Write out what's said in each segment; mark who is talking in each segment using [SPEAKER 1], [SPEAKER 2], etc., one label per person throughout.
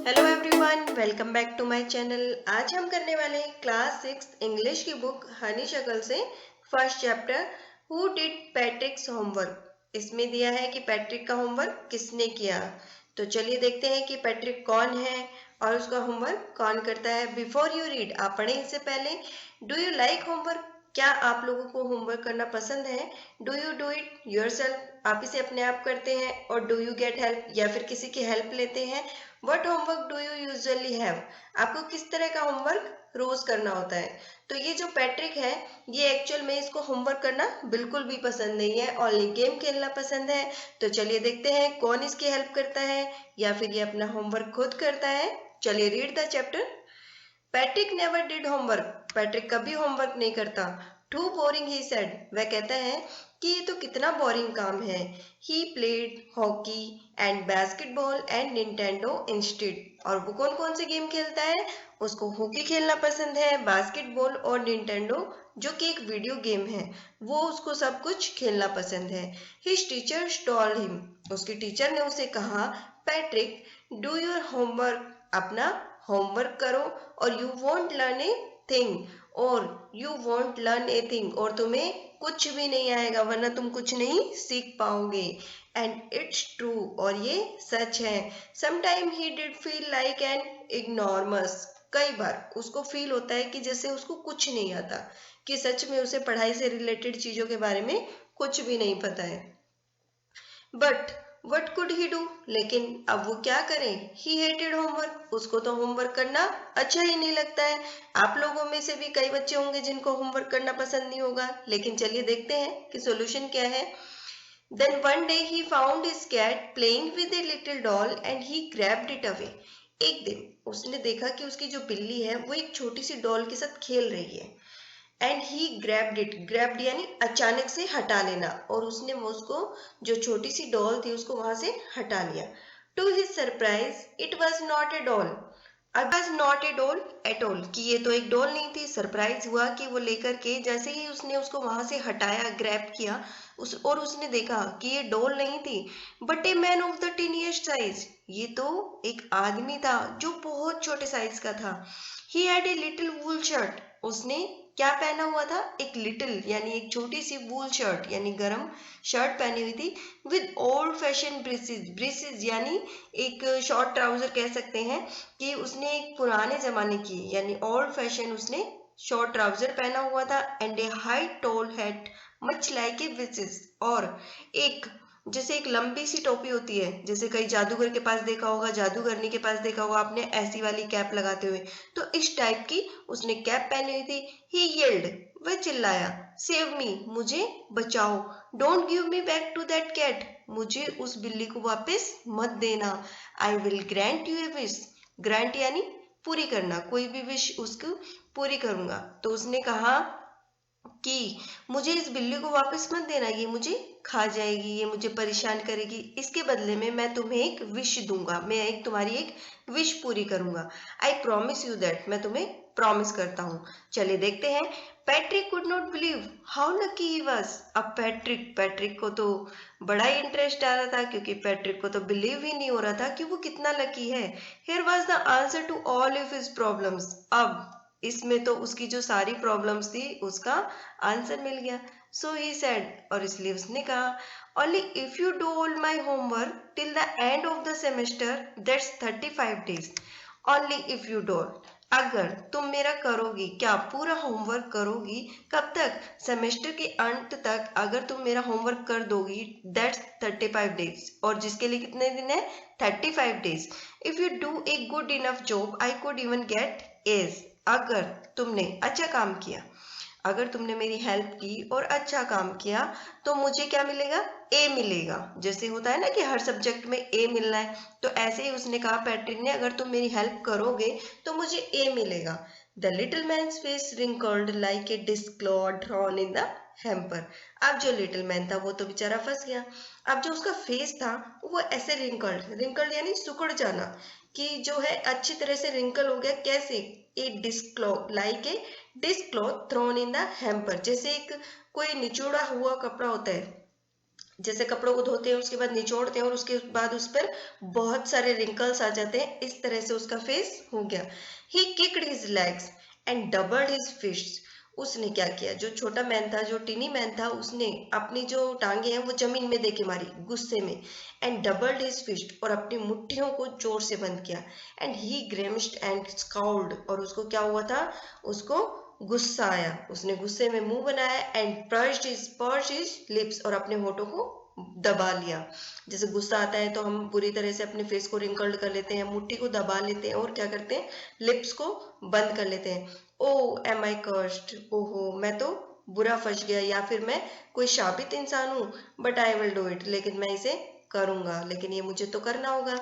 [SPEAKER 1] Hello everyone, welcome back to my channel. आज हम करने वाले हैं क्लास 6 इंग्लिश की बुक हनी शक्ल से first chapter who did Patrick's homework. इसमें दिया है कि पैट्रिक का होमवर्क किसने किया। तो चलिए देखते हैं कि पैट्रिक कौन है और उसका होमवर्क कौन करता है। बिफोर यू रीड, आप पढ़ें इससे पहले, डू यू लाइक होमवर्क? क्या आप लोगों को होमवर्क करना पसंद है? Do you do it yourself? आप इसे अपने आप करते हैं? और डू यू गेट हेल्प, या फिर किसी की हेल्प लेते हैं? What homework do you usually have? आपको किस तरह का होमवर्क रोज करना होता है? तो ये जो पैट्रिक है, ये एक्चुअल में इसको होमवर्क करना बिल्कुल भी पसंद नहीं है, ओनली गेम खेलना पसंद है। तो चलिए देखते हैं कौन इसकी हेल्प करता है या फिर ये अपना होमवर्क खुद करता है। चलिए read the chapter. Patrick never did homework. Patrick कभी होमवर्क नहीं करता। Too boring he said. वह कहता है कि ये तो कितना बोरिंग काम है। He played hockey and basketball and Nintendo instead. और वो कौन कौन से गेम खेलता है? उसको हॉकी खेलना पसंद है, बास्केटबॉल और निंटेंडो जो कि एक वीडियो गेम है, वो उसको सब कुछ खेलना पसंद है। His teacher told him. उसकी टीचर ने उसे कहा, पैट्रिक डू योर होमवर्क। अपना होमवर्क करो और you won't learn a thing, और you won't learn a thing, और तुम्हें कुछ भी नहीं आएगा, वरना तुम कुछ नहीं सीख पाओगे। एंड इट्स ट्रू, और ये सच है। Sometime he did feel like an ignoramus. कई बार उसको फील होता है कि जैसे उसको कुछ नहीं आता, कि सच में उसे पढ़ाई से रिलेटेड चीजों के बारे में कुछ भी नहीं पता है। But what could he do? लेकिन अब वो क्या करे? ही हेटेड होमवर्क। उसको तो होमवर्क करना अच्छा ही नहीं लगता है। आप लोगों में से भी कई बच्चे होंगे जिनको होमवर्क करना पसंद नहीं होगा, लेकिन चलिए देखते हैं कि सॉल्यूशन क्या है। Then one day he found his cat playing with a little doll and he grabbed it away. एक दिन उसने देखा कि उसकी जो बिल्ली है वो एक छोटी सी डॉल के साथ खेल रही है। And he grabbed it. Grabbed यानी अचानक से हटा लेना, और उसने वो उसको जो छोटी सी डॉल थी उसको वहां से हटा लिया। To his surprise it was not a doll. अब was not a doll at all, कि ये तो एक डॉल नहीं थी। सरप्राइज हुआ कि वो लेकर के जैसे ही उसने उसको वहां से हटाया, ग्रैब किया और उसने देखा कि ये डॉल नहीं थी, but a man of the tiniest size. ये तो एक आदमी था जो बहुत छोटे साइज का था। He had a little wool shirt. उसने क्या पहना हुआ था? एक लिटिल यानी एक छोटी सी वूल शर्ट यानी गरम शर्ट पहनी हुई थी, with old fashion braces. Braces यानी एक शॉर्ट ट्राउजर कह सकते हैं, कि उसने एक पुराने जमाने की यानी ओल्ड फैशन उसने शॉर्ट ट्राउजर पहना हुआ था। And A high toll hat much like a witches. और एक जैसे एक लंबी सी टोपी होती है, जैसे कई जादूगर के पास देखा होगा, जादूगरनी के पास देखा होगा आपने, ऐसी वाली कैप लगाते हुए, तो इस टाइप की उसने कैप पहनी हुई थी। He yelled. वह चिल्लाया, सेव मी, मुझे बचाओ। Don't give me back to that cat. मुझे उस बिल्ली को वापस मत देना। I will grant you a wish. Grant यानी पूरी करना, कोई भी विश उसको पूरी करूंगा। तो उसने कहा कि मुझे इस बिल्ली को वापस मत देना, ये मुझे खा जाएगी, ये मुझे परेशान करेगी। इसके बदले में मैं तुम्हें एक विश दूंगा, मैं एक तुम्हारी एक विश पूरी करूंगा। I promise you that. मैं तुम्हें प्रॉमिस करता हूँ। चलिए देखते हैं। Patrick could not believe how lucky he was. अब पैट्रिक को तो बड़ा ही इंटरेस्ट आ रहा था, क्योंकि पैट्रिक को तो बिलीव ही नहीं हो रहा था कि वो कितना लकी है। Here was the answer to all of his problems. अब इसमें तो उसकी जो सारी प्रॉब्लम्स थी उसका आंसर मिल गया। सो ही सेड, और इसलिए उसने कहा, only if you do all my homework till the end of the semester, that's 35 days. Only if you do. अगर तुम मेरा करोगी, क्या पूरा होमवर्क करोगी? कब तक? सेमेस्टर के अंत तक अगर तुम मेरा होमवर्क कर दोगी, दैट्स 35 डेज। और जिसके लिए कितने दिन है? 35 days. If you do a good enough job I could even get A's. अगर तुमने अच्छा काम किया, अगर तुमने मेरी हेल्प की और अच्छा काम किया, तो मुझे क्या मिलेगा? ए मिलेगा। जैसे होता है ना कि हर सब्जेक्ट में ए मिलना है, तो ऐसे ही उसने कहा पैट्रिक ने, अगर तुम मेरी हेल्प करोगे तो मुझे ए मिलेगा। The little man's face wrinkled like a disc claw drawn in the hamper. अब जो लिटिल मैन था वो तो बेचारा फंस गया। अब जो उसका फेस था वो ऐसे रिंकल्ड यानी सिकुड़ जाना, कि जो है अच्छी तरह से रिंकल हो गया। कैसे? A dish cloth, like a dish cloth thrown in the hamper. जैसे एक कोई निचोड़ा हुआ कपड़ा होता है, जैसे कपड़ों को धोते हैं उसके बाद निचोड़ते हैं और उसके बाद उस पर बहुत सारे रिंकल्स आ जाते हैं, इस तरह से उसका फेस हो गया। He kicked his legs and doubled his fist. उसने क्या किया, जो छोटा मैन था, जो टिनी मैन था, उसने अपनी जो टांगे हैं वो जमीन में देके मारी गुस्से में। एंड डबल्ड हिज फिस्ट, और अपनी मुट्ठियों को जोर से बंद किया। एंड ही ग्रेमिश्ड एंड स्काउल्ड, और उसको क्या हुआ था, उसको गुस्सा आया, उसने गुस्से में मुंह बनाया। एंड पर्च्ड हिज लिप्स, और अपने होठों को दबा लिया। जैसे गुस्सा आता है तो हम पूरी तरह से अपने फेस को रिंकल्ड कर लेते हैं, मुट्ठी को दबा लेते हैं और क्या करते हैं, लिप्स को बंद कर लेते हैं। ओ एम आई कर्स्ड, ओहो मैं तो बुरा फंस गया, या फिर मैं कोई शापित इंसान हूँ, but I will do it, लेकिन मैं इसे करूंगा, लेकिन ये मुझे तो करना होगा।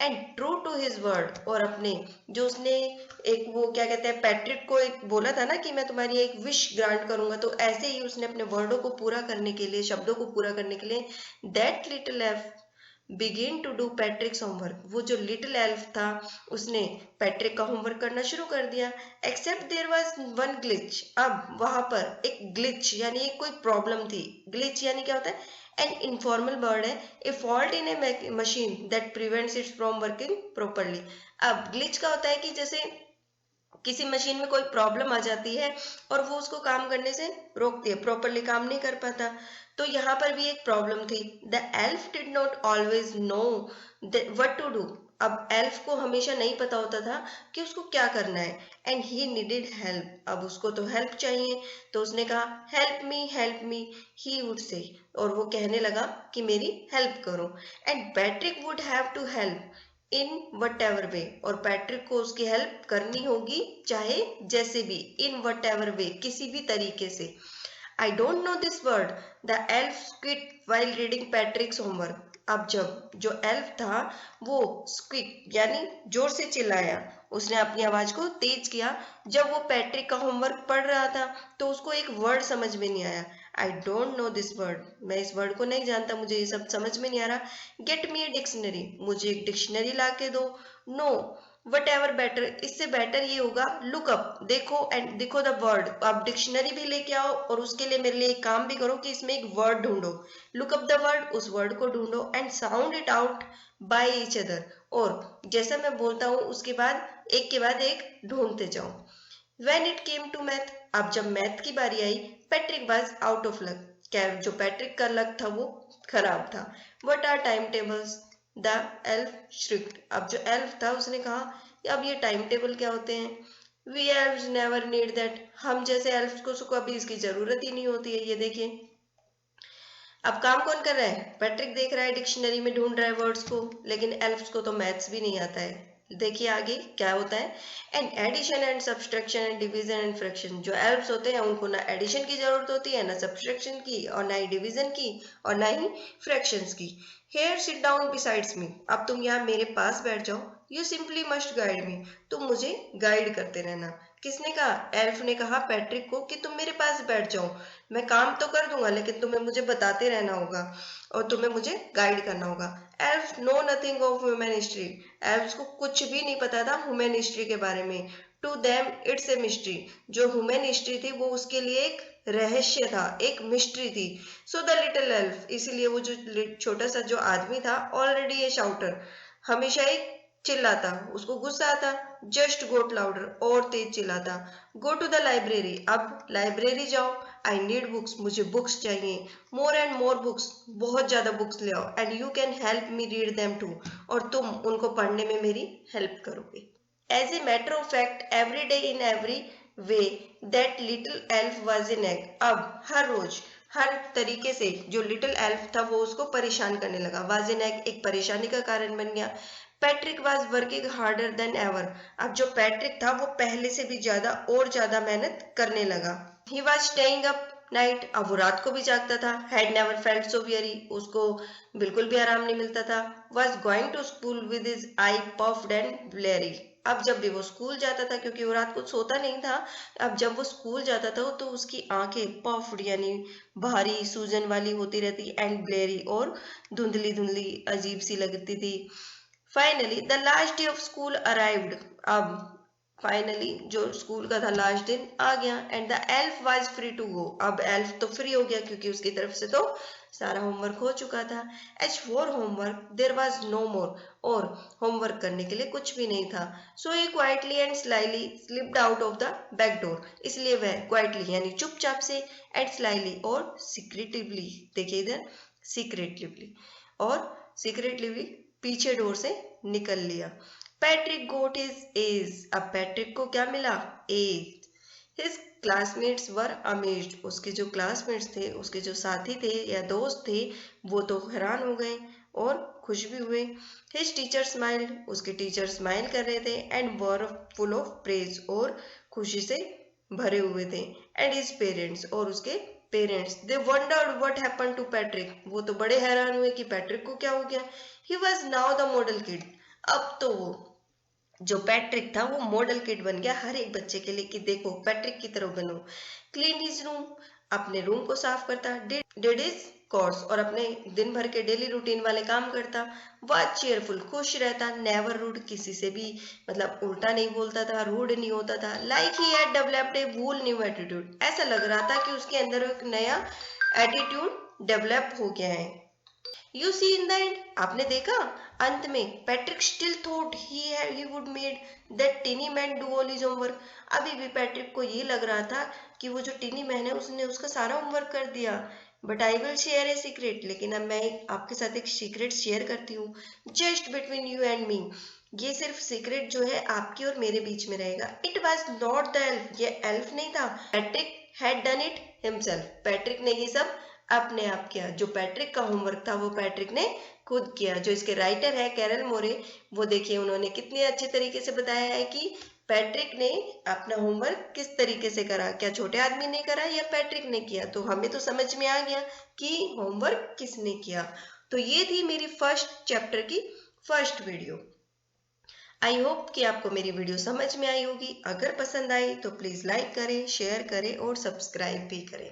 [SPEAKER 1] And true to his word, और अपने जो उसने एक वो क्या कहते हैं, पैट्रिक को एक बोला था ना कि मैं तुम्हारी एक विश ग्रांट करूंगा, तो ऐसे ही उसने अपने वर्डों को पूरा करने के लिए, शब्दों को पूरा करने के लिए, that little elf begin to do Patrick's homework, वो जो लिटिल एल्फ था उसने पैट्रिक का होमवर्क करना शुरू कर दिया। Except there was one glitch, अब वहां पर एक ग्लिच यानी एक कोई प्रॉब्लम थी। ग्लिच यानी क्या होता है, एन इनफॉर्मल वर्ड है, ए fault in A machine that prevents it from working properly. अब ग्लिच का होता है कि जैसे किसी मशीन में कोई प्रॉब्लम आ जाती है और वो उसको काम करने से रोकती है, प्रॉपरली काम नहीं कर पाता। तो यहाँ पर भी एक प्रॉब्लम थी। The elf did not always know what to do, अब एल्फ को हमेशा नहीं पता होता था कि उसको क्या करना है। एंड ही नीडेड हेल्प, अब उसको तो हेल्प चाहिए, तो उसने कहा help me he would say, और वो कहने लगा कि मेरी हेल्प करो। And Patrick would have to help in whatever way, और पैट्रिक को उसकी हेल्प करनी होगी चाहे जैसे भी, इन वट एवर वे, किसी भी तरीके से। I don't know this word, the elf squeaked while reading Patrick's homework. अब जब जो एल्फ था वो स्क्विक यानी जोर से चिल्लाया, उसने अपनी आवाज को तेज किया जब वो पैट्रिक का होमवर्क पढ़ रहा था, तो उसको एक वर्ड समझ में नहीं आया। आई डोंट नो दिस वर्ड, मैं इस वर्ड को नहीं जानता, मुझे ये सब समझ में नहीं आ रहा। गेट मी ए डिक्शनरी, मुझे एक डिक्शनरी ला के दो। नो वट एवर बेटर, इससे बेटर ये होगा लुक अप, देखो एंड देखो द वर्ड, आप डिक्शनरी भी लेके आओ और उसके लिए मेरे लिए एक काम भी करो कि इसमें एक वर्ड ढूंढो। लुक अप द वर्ड, उस वर्ड को ढूंढो, and sound it out by each other, और जैसा मैं बोलता हूँ उसके बाद एक के बाद एक ढूंढते जाओ। When it came to math, अब जब मैथ की बारी आई, Patrick was out of luck, क्या जो पैट्रिक का लक था वो खराब था। What are time tables, the elf shrieked, अब जो एल्फ था उसने कहा अब ये टाइम टेबल क्या होते हैं। We elves never need that, हम जैसे एल्फ को कभी इसकी जरूरत ही नहीं होती है। ये देखिए अब काम कौन कर रहा है, पैट्रिक देख रहा है डिक्शनरी में ढूंढ रहा है वर्ड्स को, लेकिन एल्फ्स को तो मैथ्स भी नहीं आता है। देखिए आगे क्या होता है, and addition and subtraction and division and fraction, जो एल्फ्स होते हैं उनको ना एडिशन की जरूरत होती है, ना सब्सट्रैक्शन की, और ना ही डिवीजन की, और ना ही फ्रैक्शंस की। हेयर सिट डाउन बिसाइड्स मी, अब तुम यहाँ मेरे पास बैठ जाओ। You simply must guide me, तुम मुझे गाइड करते रहना। किसने कहा, एल्फ ने कहा पैट्रिक को कि तुम मेरे पास बैठ जाओ, मैं काम तो कर दूंगा लेकिन तुम्हें मुझे बताते रहना होगा और तुम्हें मुझे गाइड करना होगा। Elf know nothing of human history, elfs को कुछ भी नहीं पता था ह्यूमन हिस्ट्री के बारे में। To them it's a mystery, जो ह्यूमन हिस्ट्री थी वो उसके लिए एक रहस्य था, एक मिस्ट्री थी। सो द लिटिल एल्फ, इसीलिए वो जो छोटा सा जो आदमी था, ऑलरेडी ए शाउटर, हमेशा एक चिल्लाता, उसको गुस्सा आता, जस्ट गोट लाउडर, और तेज चिल्लाता। गो टू द लाइब्रेरी, अब लाइब्रेरी जाओ। आई नीड बुक्स, मुझे बुक्स चाहिए। मोर एंड मोर बुक्स, बहुत ज्यादा बुक्स ले आओ। And you can help me read them too, और तुम उनको पढ़ने में मेरी हेल्प करोगे। As a matter of fact every day in every way that little elf was in egg, अब हर रोज हर तरीके से जो लिटिल एल्फ था वो उसको परेशान करने लगा। वाज इन एग एक परेशानी का कारण बन गया। Patrick was working harder than ever, अब जो पैट्रिक था वो पहले से भी ज्यादा और ज्यादा मेहनत करने लगा। He was staying up night, अब वो रात को भी जागता था। Had never felt so weary, उसको बिल्कुल भी आराम नहीं मिलता था। Was going to school with his eye puffed and bleary, अब जब भी वो स्कूल जाता था, क्योंकि वो रात को सोता नहीं था, अब जब वो स्कूल जाता था तो उसकी आंखें पफ्ड यानी भारी सूजन वाली होती रहती, एंड ब्लेरी और धुंधली धुंधली अजीब सी लगती थी। Finally the last day of school arrived, अब फाइनली जो स्कूल का था लास्ट दिन आ गया and the elf was free to go. अब एल्फ तो फ्री हो गया क्योंकि उसकी तरफ से तो सारा होमवर्क हो चुका था। As for homework there was no more, और होमवर्क करने के लिए कुछ भी नहीं था। So he quietly and slyly slipped out of the back door, इसलिए वह क्वाइटली यानी चुपचाप से एंड स्लाइली और सीक्रेटिवली, देखिए इधर सीक्रेटिवली और सीक्रेटली पीछे डोर से निकल लिया। पैट्रिक गोट हिज एज, अब पैट्रिक को क्या मिला? एज। हिज क्लासमेट्स वर अमेज्ड, उसके जो क्लासमेट्स थे, उसके जो साथी थे या दोस्त थे, वो तो हैरान हो गए और खुश भी हुए। हिज टीचर स्माइल्ड, उसके टीचर स्माइल कर रहे थे and were full of praise, और खुशी से भरे हुए थे। एंड हिज पेरेंट्स, और उसके parents, they wondered what happened to Patrick, वो तो बड़े हैरान हुए कि पैट्रिक को क्या हो गया। He was now the model kid, अब तो वो जो पैट्रिक था वो मॉडल किड बन गया हर एक बच्चे के लिए कि देखो पैट्रिक की तरह बनो। क्लीन हिज रूम, अपने रूम को साफ करता। डिड हिज कोर्स, और अपने दिन भर के डेली रूटीन वाले काम करता। वह चेयरफुल, खुश रहता। नेवर रूड, किसी से भी मतलब उल्टा नहीं बोलता था, रूड नहीं होता था। Like he had developed A wool new attitude, ऐसा लग रहा था कि उसके अंदर एक नया एटीट्यूड डेवलप हो गया है। You see in the end, आपने देखा अंत में Patrick still thought he would made that tiny man do all his homework, अभी भी पैट्रिक को ये लग रहा था कि वो जो टिनी मैन है उसने उसका सारा होमवर्क कर दिया। But I will share a secret, लेकिन अब मैं आपके साथ एक सीक्रेट शेयर करती हूँ। Just between you and me, ये सिर्फ सीक्रेट जो है आपकी और मेरे बीच में रहेगा। It was not the elf, ये एल्फ नहीं था, Patrick had done it himself, Patrick ने ये सब अपने आप किया। जो पैट्रिक का होमवर्क था वो पैट्रिक ने खुद किया। जो इसके राइटर है कैरल मोरे, वो देखिए उन्होंने कितने अच्छे तरीके से बताया है कि पैट्रिक ने अपना होमवर्क किस तरीके से करा, क्या छोटे आदमी ने करा या पैट्रिक ने किया। तो हमें तो समझ में आ गया कि होमवर्क किसने किया। तो ये थी मेरी फर्स्ट चैप्टर की फर्स्ट वीडियो। आई होप कि आपको मेरी वीडियो समझ में आई होगी। अगर पसंद आई तो प्लीज लाइक करें, शेयर करें और सब्सक्राइब भी करें।